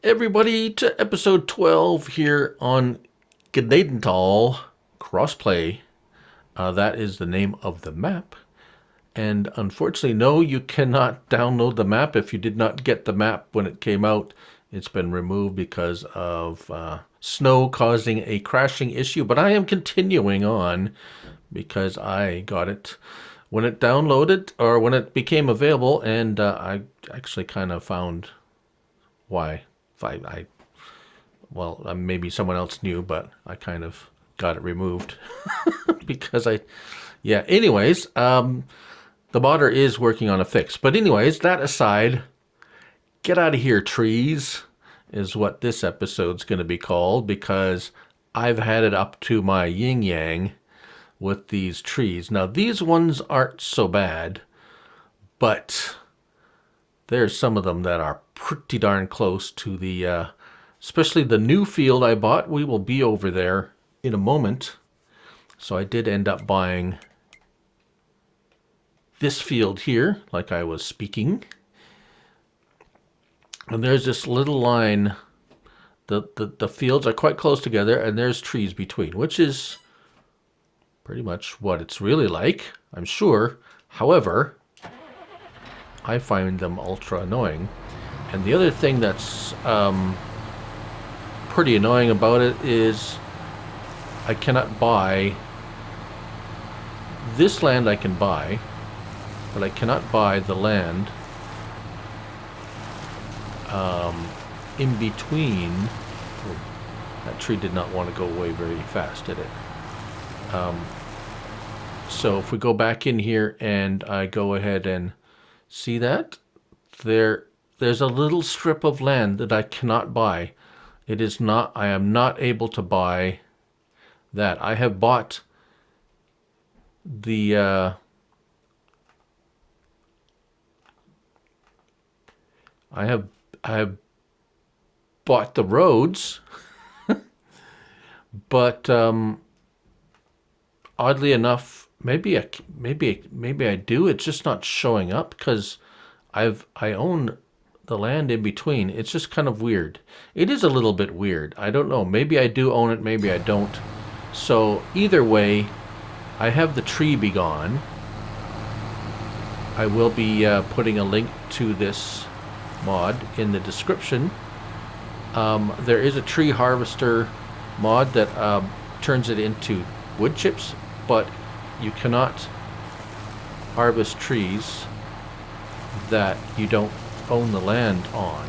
everybody, to episode 12 here on Gnadenthal Crossplay. That is the name of the map. And unfortunately, no, you cannot download the map if you did not get the map when it came out. It's been removed because of snow causing a crashing issue. But I am continuing on because I got it when it downloaded or when it became available. And I actually kind of found why. Well, maybe someone else knew, but I kind of got it removed because yeah. Anyways, the modder is working on a fix. But anyways, that aside, get out of here, trees, is what this episode's going to be called because I've had it up to my yin-yang with these trees. Now, these ones aren't so bad, but there's some of them that are pretty darn close to the especially the new field I bought. We will be over there in a moment. So I did end up buying this field here, like I was speaking. And there's this little line. The fields are quite close together, and there's trees between, which is pretty much what it's really like, I'm sure. However, I find them ultra annoying. And the other thing that's pretty annoying about it is I cannot buy this land. I can buy, but I cannot buy the land in between. Oh, that tree did not want to go away very fast, did it? So if we go back in here and I go ahead and see that there's a little strip of land that I cannot buy. It is not, I am not able to buy that. I have bought the I have bought the roads, but oddly enough, maybe I do. It's just not showing up because I own the land in between. It's just kind of weird. It is a little bit weird. I don't know. Maybe I do own it, maybe I don't. So either way, I have the tree be gone. I will be putting a link to this mod in the description. There is a tree harvester mod that turns it into wood chips, but you cannot harvest trees that you don't own the land on.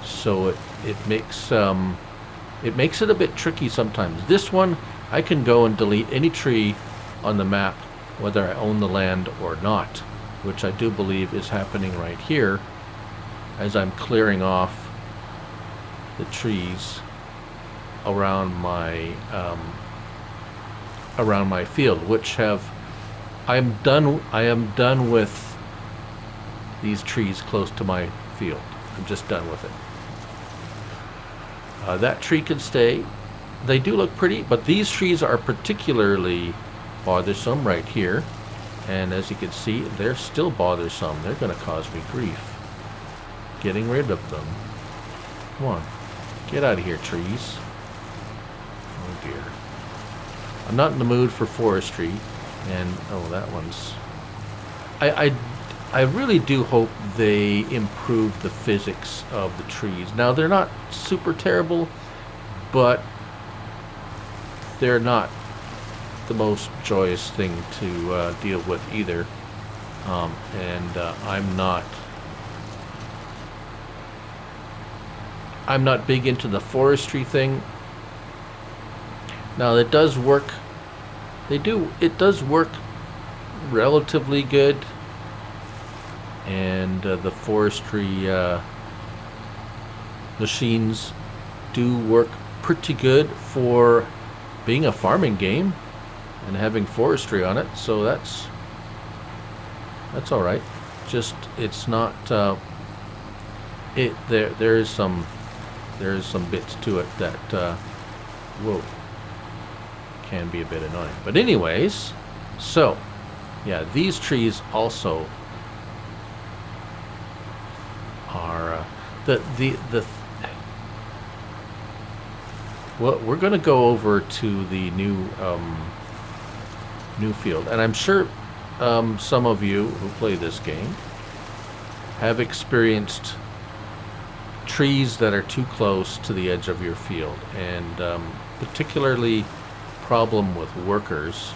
So it makes it a bit tricky sometimes. This one, I can go and delete any tree on the map whether I own the land or not, which I do believe is happening right here as I'm clearing off the trees around my field, which I am done with these trees close to my field. I'm just done with it. That tree can stay. They do look pretty, but these trees are particularly bothersome right here. And as you can see, they're still bothersome. They're going to cause me grief. Getting rid of them. Come on. Get out of here, trees. Oh dear. I'm not in the mood for forestry. And, oh, that one's... I really do hope they improve the physics of the trees. Now, they're not super terrible, but they're not the most joyous thing to deal with either. I'm not big into the forestry thing. Now, it does work. It does work relatively good. And the forestry machines do work pretty good for being a farming game and having forestry on it, so that's all right. Just it's not there is some bits to it that whoa, can be a bit annoying. But anyways, so yeah, these trees also are Well, we're going to go over to the new field, and I'm sure some of you who play this game have experienced trees that are too close to the edge of your field, and particularly problem with workers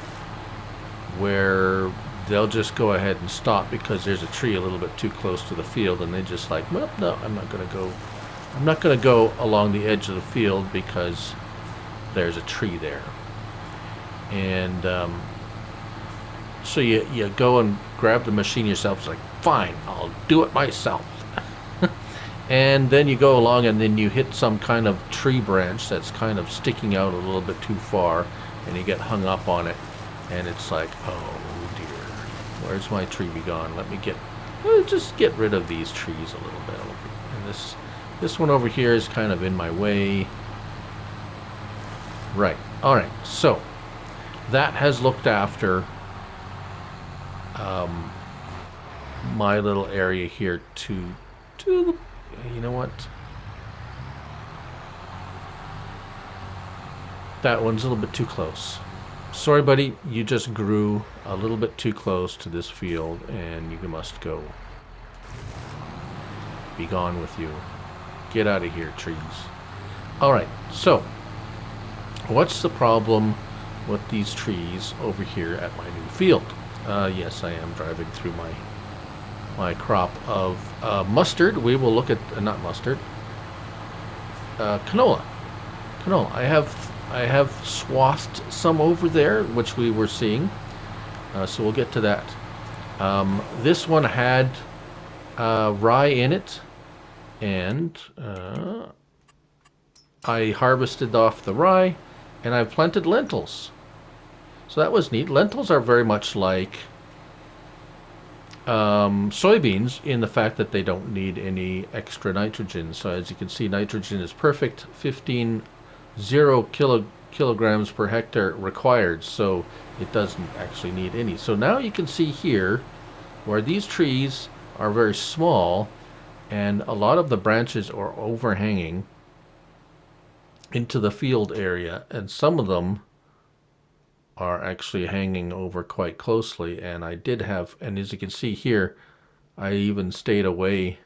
where they'll just go ahead and stop because there's a tree a little bit too close to the field, and they just like, well, no, I'm not going to go along the edge of the field because there's a tree there. And so you go and grab the machine yourself. It's like, fine, I'll do it myself. And then you go along and then you hit some kind of tree branch that's kind of sticking out a little bit too far, and you get hung up on it, and it's like, oh dear, where's my tree be gone? Just get rid of these trees a little bit. And this one over here is kind of in my way. Right. All right. So that has looked after my little area here to the, you know what? That one's a little bit too close. Sorry, buddy. You just grew a little bit too close to this field, and you must go. Be gone with you. Get out of here, trees. All right. So what's the problem with these trees over here at my new field? Yes, I am driving through my crop of mustard. We will look at not mustard, canola. Canola. I have swathed some over there, which we were seeing. So we'll get to that. This one had rye in it, and I harvested off the rye, and I've planted lentils. So that was neat. Lentils are very much like soybeans in the fact that they don't need any extra nitrogen. So as you can see, nitrogen is perfect, 15.0 kilograms per hectare required, so it doesn't actually need any. So now you can see here where these trees are very small and a lot of the branches are overhanging into the field area, and some of them are actually hanging over quite closely. And I did have, and as you can see here, I even stayed away.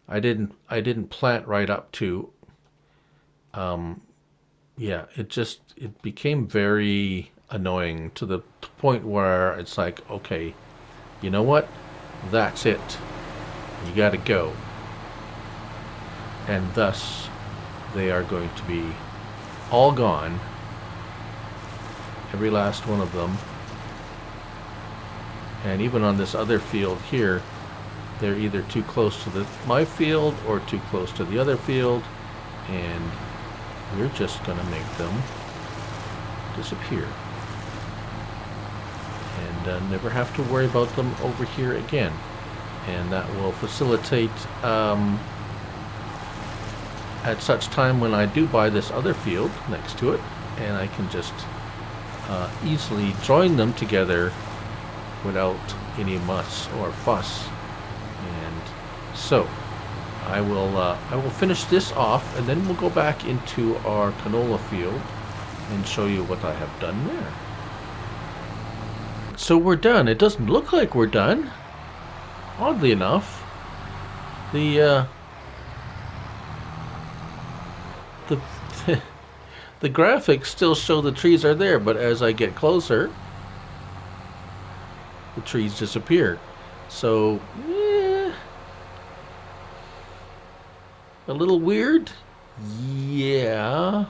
I didn't plant right up to yeah, it became very annoying to the point where it's like, okay, you know what, that's it, you gotta go. And thus they are going to be all gone, every last one of them. And even on this other field here, they're either too close to my field or too close to the other field, and we're just going to make them disappear and never have to worry about them over here again. And that will facilitate at such time when I do buy this other field next to it, and I can just easily join them together without any muss or fuss. And so I will finish this off, and then we'll go back into our canola field and show you what I have done there. So we're done. It doesn't look like we're done. Oddly enough, the the graphics still show the trees are there, but as I get closer, the trees disappear. So, a little weird? Yeah.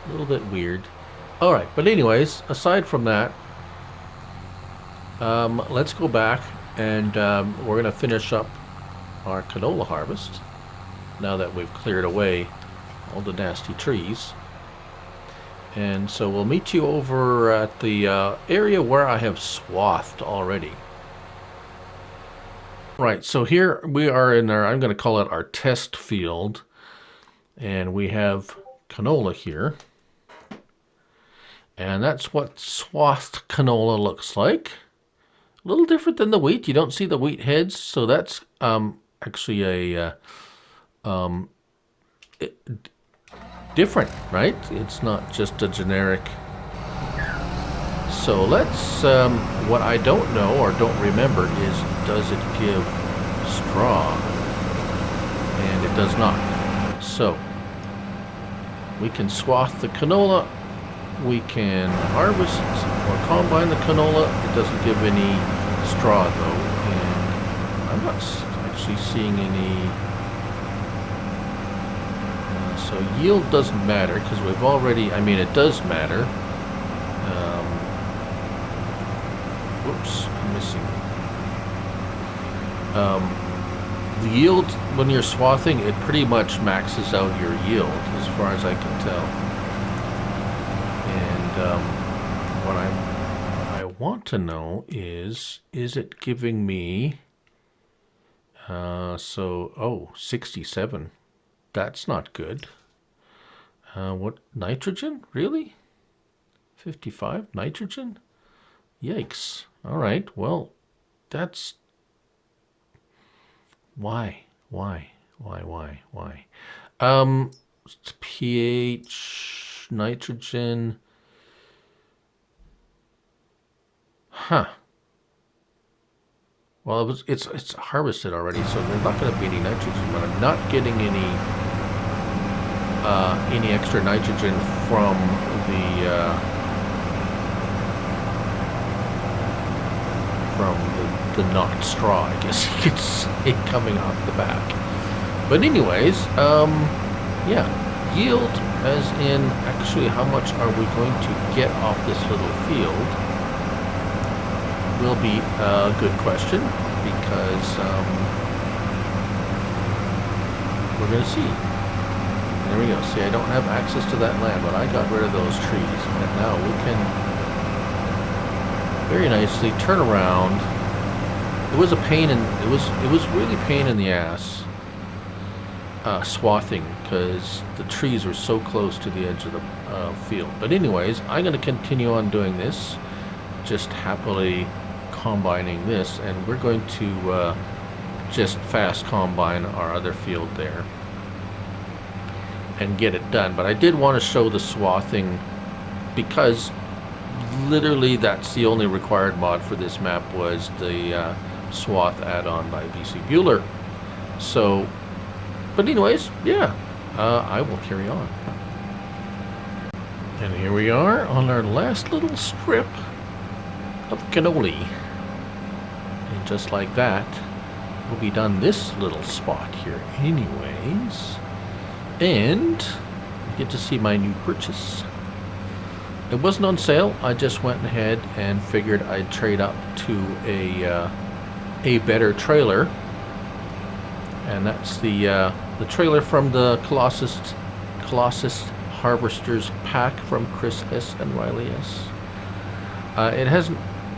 A little bit weird. Alright, but anyways, aside from that, let's go back and we're going to finish up our canola harvest now that we've cleared away all the nasty trees. And so we'll meet you over at the area where I have swathed already. Right, so here we are in our, I'm going to call it our test field, and we have canola here. And that's what swathed canola looks like. A little different than the wheat. You don't see the wheat heads, so that's actually a different, right? It's not just a generic. So let's, what I don't know or don't remember is, does it give straw? And it does not. So we can swath the canola, we can harvest or combine the canola. It doesn't give any straw though, and I'm not actually seeing any. So yield doesn't matter because we've already, I mean it does matter. Whoops, I'm missing. The yield, when you're swathing, it pretty much maxes out your yield, as far as I can tell. And what I want to know is it giving me, 67. That's not good. What, nitrogen? Really? 55 nitrogen? Yikes. All right, well, that's... Why? pH, nitrogen. Huh. Well, it's harvested already, so there's not going to be any nitrogen, but I'm not getting any extra nitrogen from the not straw, I guess you could say, coming off the back. But anyways, yeah, yield as in actually how much are we going to get off this little field will be a good question, because we're going to see. There we go. See, I don't have access to that land, but I got rid of those trees, and now we can very nicely turn around. It was a pain, and it was really pain in the ass swathing, because the trees were so close to the edge of the field. But anyways, I'm going to continue on doing this, just happily combining this, and we're going to just fast combine our other field there and get it done. But I did want to show the swathing, because literally that's the only required mod for this map, was the swath add-on by BC Bueller. So, but anyways, yeah, I will carry on. And here we are on our last little strip of cannoli. And just like that, we'll be done this little spot here anyways. And you get to see my new purchase. It wasn't on sale. I just went ahead and figured I'd trade up to a better trailer, and that's the trailer from the Colossus Harvesters pack from Chris S and Riley S.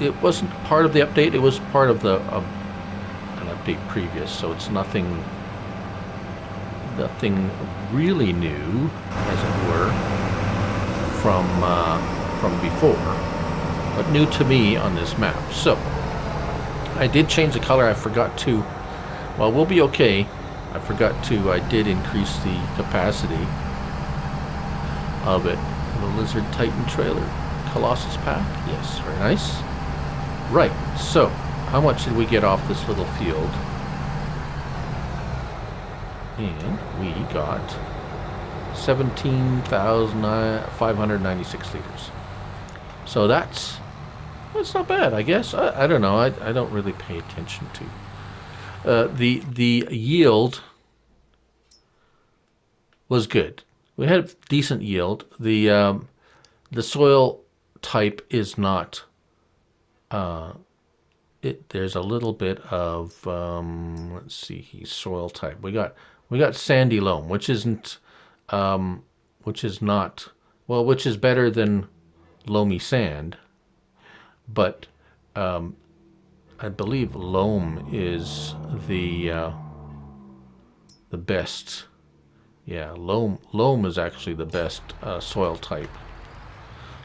It wasn't part of the update. It was part of the an update previous, so it's nothing really new, as it were, from before, but new to me on this map. So I did change the color. I forgot to, well, we'll be okay. I did increase the capacity of it. The Lizard Titan trailer, Colossus pack. Yes, very nice. Right, so how much did we get off this little field? And we got 17,596 liters. So that's not bad, I guess. I don't know. I don't really pay attention to. The yield was good. We had decent yield. The soil type is not. There's a little bit of let's see, soil type. We got sandy loam, which isn't. Which is not, well, which is better than loamy sand, but I believe loam is the best. Yeah, loam is actually the best soil type.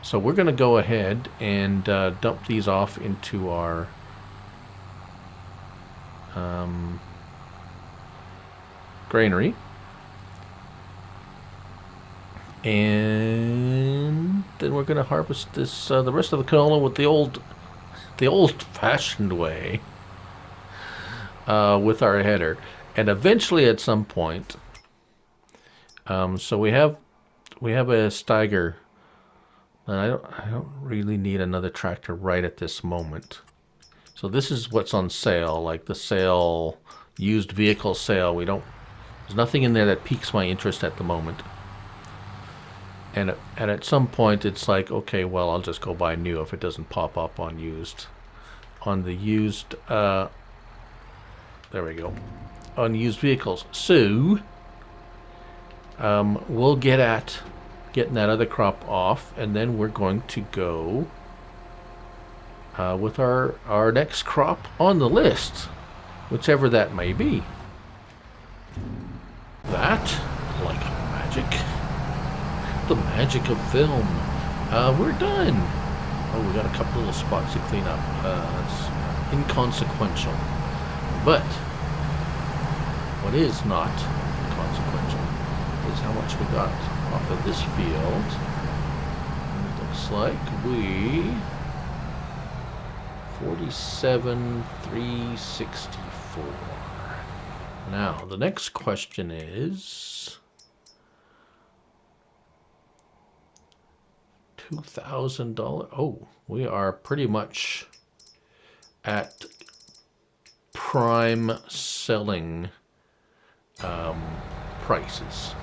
So we're going to go ahead and dump these off into our granary. And then we're going to harvest this the rest of the canola with the old-fashioned way with our header. And eventually, at some point, so we have a Steiger, and I don't really need another tractor right at this moment. So this is what's on sale, like the sale, used vehicle sale. There's nothing in there that piques my interest at the moment. And at some point, it's like, okay, well, I'll just go buy new if it doesn't pop up on used. On the used, there we go. On used vehicles. So, we'll get at getting that other crop off, and then we're going to go with our next crop on the list, whichever that may be. That, like magic, the magic of film. We're done. Oh, we got a couple little spots to clean up. It's inconsequential. But what is not consequential is how much we got off of this field. It looks like we 47,364. Now the next question is $2,000. Oh, we are pretty much at prime selling prices.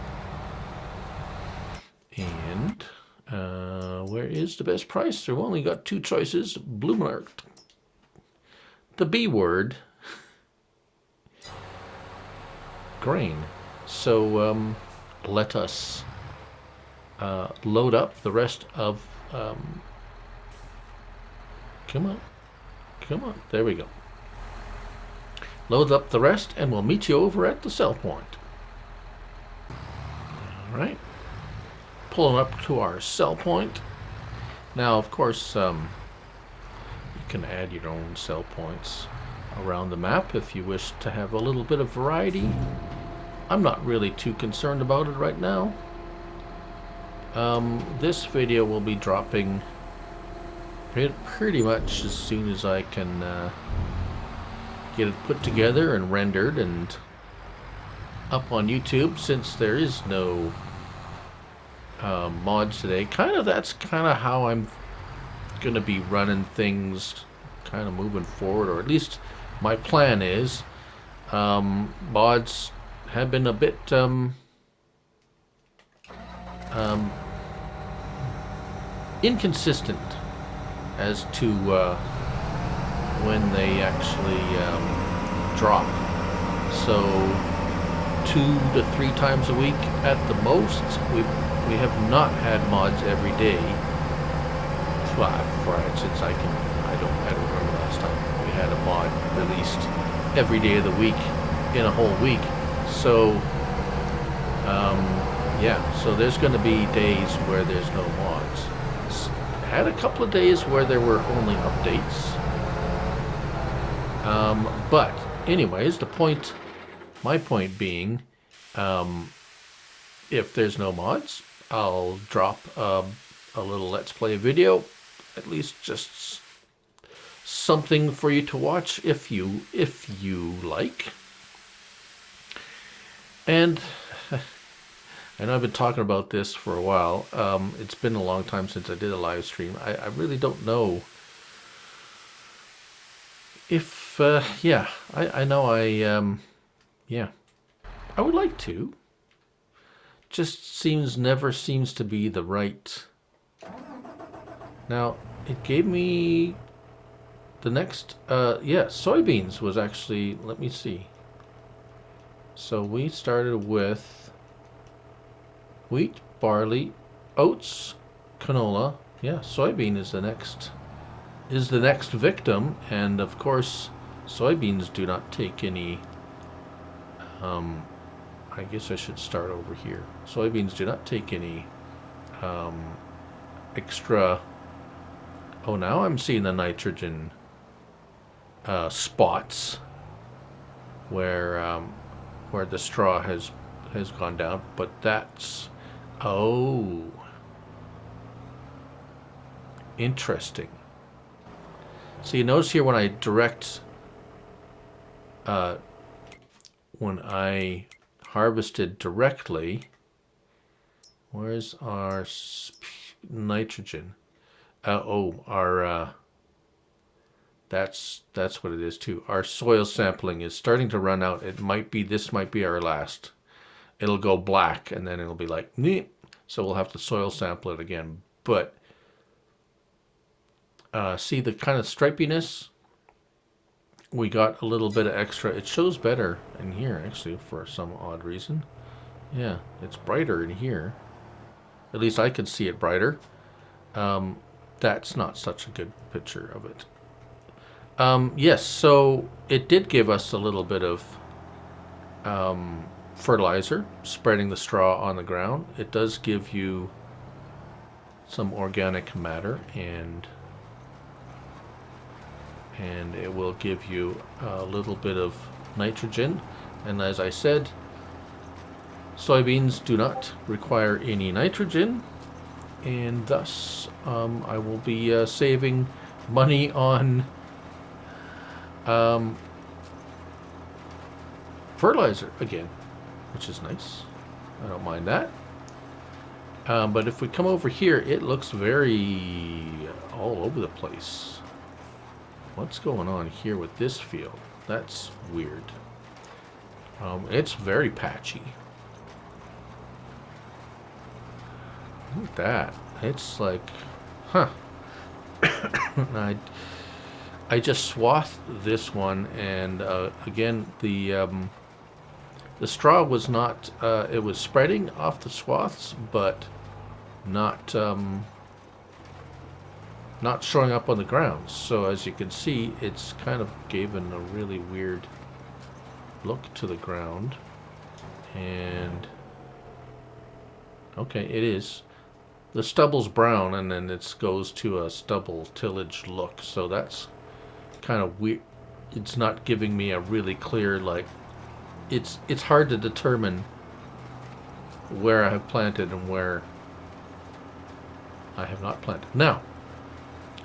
And where is the best price? We've only got two choices. Bloomart. The B word. Grain. So let us load up the rest of... come on. Come on. There we go. Load up the rest and we'll meet you over at the sell point. Alright. Pulling up to our sell point. Now, of course, you can add your own sell points around the map if you wish to have a little bit of variety. I'm not really too concerned about it right now. This video will be dropping pretty much as soon as I can get it put together and rendered and up on YouTube, since there is no mods today. That's kind of how I'm gonna be running things, kind of moving forward, or at least my plan is. Mods have been a bit inconsistent as to when they actually drop. So 2 to 3 times a week at the most. We have not had mods every day. Since I don't remember last time we had a mod released every day of the week in a whole week. So yeah, so there's going to be days where there's no mods. Had a couple of days where there were only updates. But anyways, my point being, if there's no mods, I'll drop a little Let's Play video, at least just something for you to watch if you like. And I know I've been talking about this for a while. It's been a long time since I did a live stream. I really don't know if, yeah, I know yeah, I would like to. Just never seems to be the right. Now, it gave me the next, yeah, soybeans was actually, let me see. So we started with wheat, barley, oats, canola. Yeah, soybean is the next victim, and of course soybeans do not take any I guess I should start over here. Soybeans do not take any extra. Oh, now I'm seeing the nitrogen spots where the straw has gone down, but that's Oh, interesting. So you notice here uh, when I harvested directly, where's our nitrogen? Oh, our that's what it is too. Our soil sampling is starting to run out. This might be our last. It'll go black and then it'll be like, nee. So we'll have to soil sample it again. But see the kind of stripiness? We got a little bit of extra. It shows better in here actually for some odd reason. Yeah, it's brighter in here. At least I can see it brighter. Um, that's not such a good picture of it. Yes, so it did give us a little bit of fertilizer, spreading the straw on the ground. It does give you some organic matter, and it will give you a little bit of nitrogen. And as I said, soybeans do not require any nitrogen, and thus I will be saving money on um, fertilizer again, which is nice. I don't mind that. But if we come over here, it looks very all over the place. What's going on here with this field? That's weird. It's very patchy. Look at that. It's like, huh. I just swathed this one, and again, the straw was not. It was spreading off the swaths, but not not showing up on the ground. So as you can see, it's kind of given a really weird look to the ground. And okay, it is. The stubble's brown, and then it goes to a stubble tillage look. So that's kind of weird. It's not giving me a really clear, like, it's hard to determine where I have planted and where I have not planted. Now,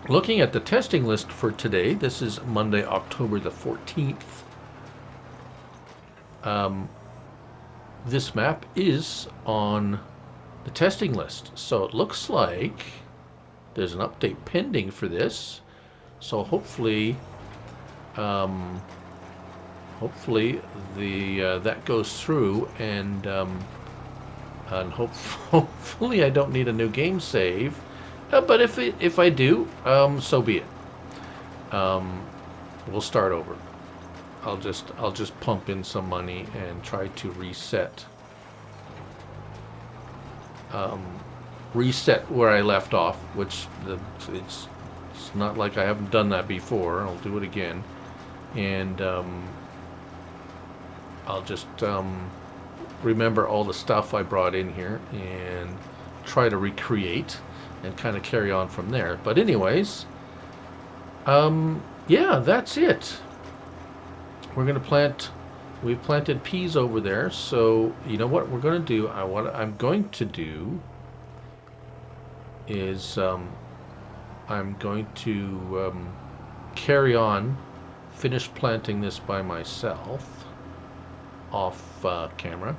looking at the testing list for today, this is Monday, October the 14th. This map is on the testing list. So it looks like there's an update pending for this. So hopefully that goes through, and hopefully I don't need a new game save. But if I do, so be it. We'll start over. I'll just pump in some money and try to reset where I left off, which it's not like I haven't done that before. I'll do it again, and I'll just remember all the stuff I brought in here and try to recreate and kind of carry on from there. But anyways, yeah, that's it. We're gonna plant. We've planted peas over there, so you know what we're gonna do. What I'm going to do is I'm going to carry on, finish planting this by myself off camera,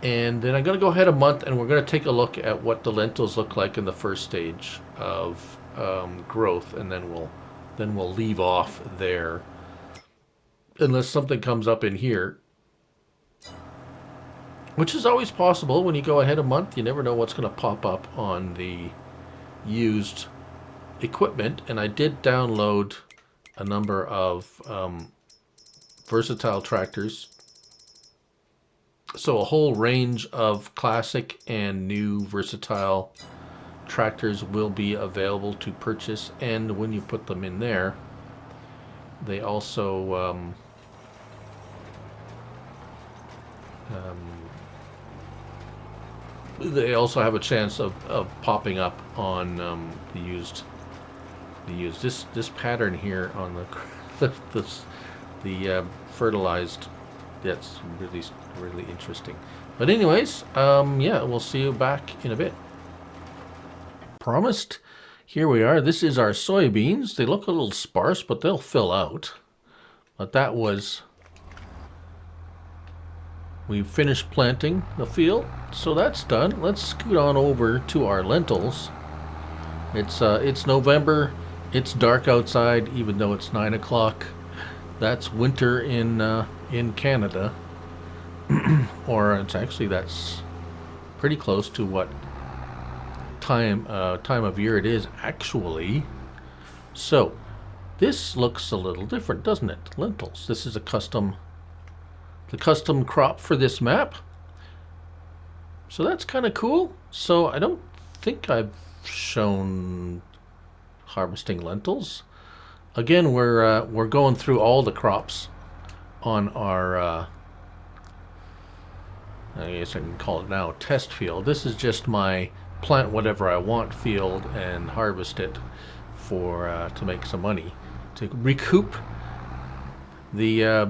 and then I'm going to go ahead a month, and we're going to take a look at what the lentils look like in the first stage of growth, and then we'll leave off there unless something comes up in here, which is always possible when you go ahead a month. You never know what's going to pop up on the used equipment. And I did download a number of versatile tractors, so a whole range of classic and new versatile tractors will be available to purchase. And when you put them in there, they also have a chance of popping up on the used. This pattern here on the fertilized. That's really interesting. But anyways, yeah, we'll see you back in a bit. Promised. Here we are. This is our soybeans. They look a little sparse, but they'll fill out. But that was... We finished planting the field, so that's done. Let's scoot on over to our lentils. It's November. It's dark outside, even though it's 9 o'clock. That's winter in Canada, or it's actually that's pretty close to what time of year it is actually. So this looks a little different, doesn't it? Lentils. This is the custom crop for this map. So that's kind of cool. So I don't think I've shown harvesting lentils. Again, we're going through all the crops on our I guess I can call it now test field. This is just my plant whatever I want field and harvest it for to make some money to recoup the what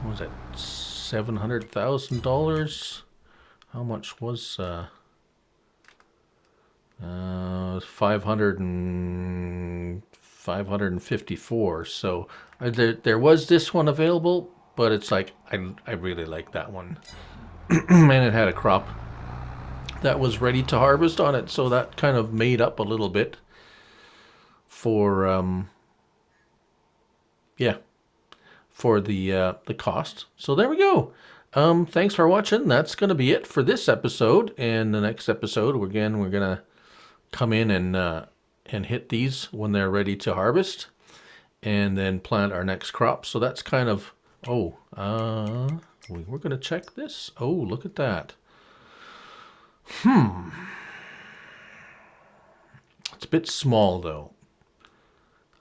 was it, $700,000? How much was 554? So there was this one available, but it's like I really like that one. And it had a crop that was ready to harvest on it, so that kind of made up a little bit for yeah, for the cost. So there we go. Thanks for watching. That's gonna be it for this episode. And the next episode, we're gonna come in and hit these when they're ready to harvest, and then plant our next crop. So that's kind of we're gonna check this. Oh, look at that. It's a bit small though.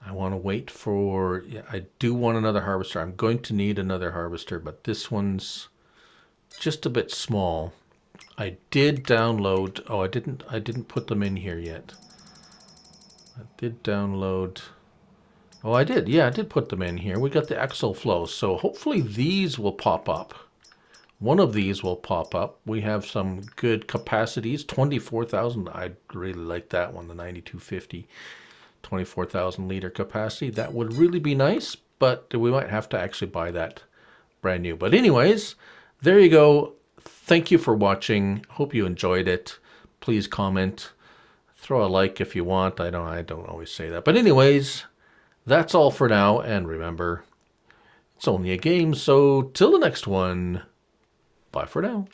I want to wait for, yeah, I do want another harvester. I'm going to need another harvester, but this one's just a bit small. I did download, oh, I didn't put them in here yet. I did download, oh, I did. Yeah, I did put them in here. We got the Excel flow. So hopefully these will pop up. One of these will pop up. We have some good capacities. 24,000. I really like that one, the 9250. 24,000 liter capacity. That would really be nice, but we might have to actually buy that brand new. But anyways, there you go. Thank you for watching. Hope you enjoyed it. Please comment. Throw a like if you want. I don't always say that. But anyways, that's all for now. And remember, it's only a game. So till the next one, bye for now.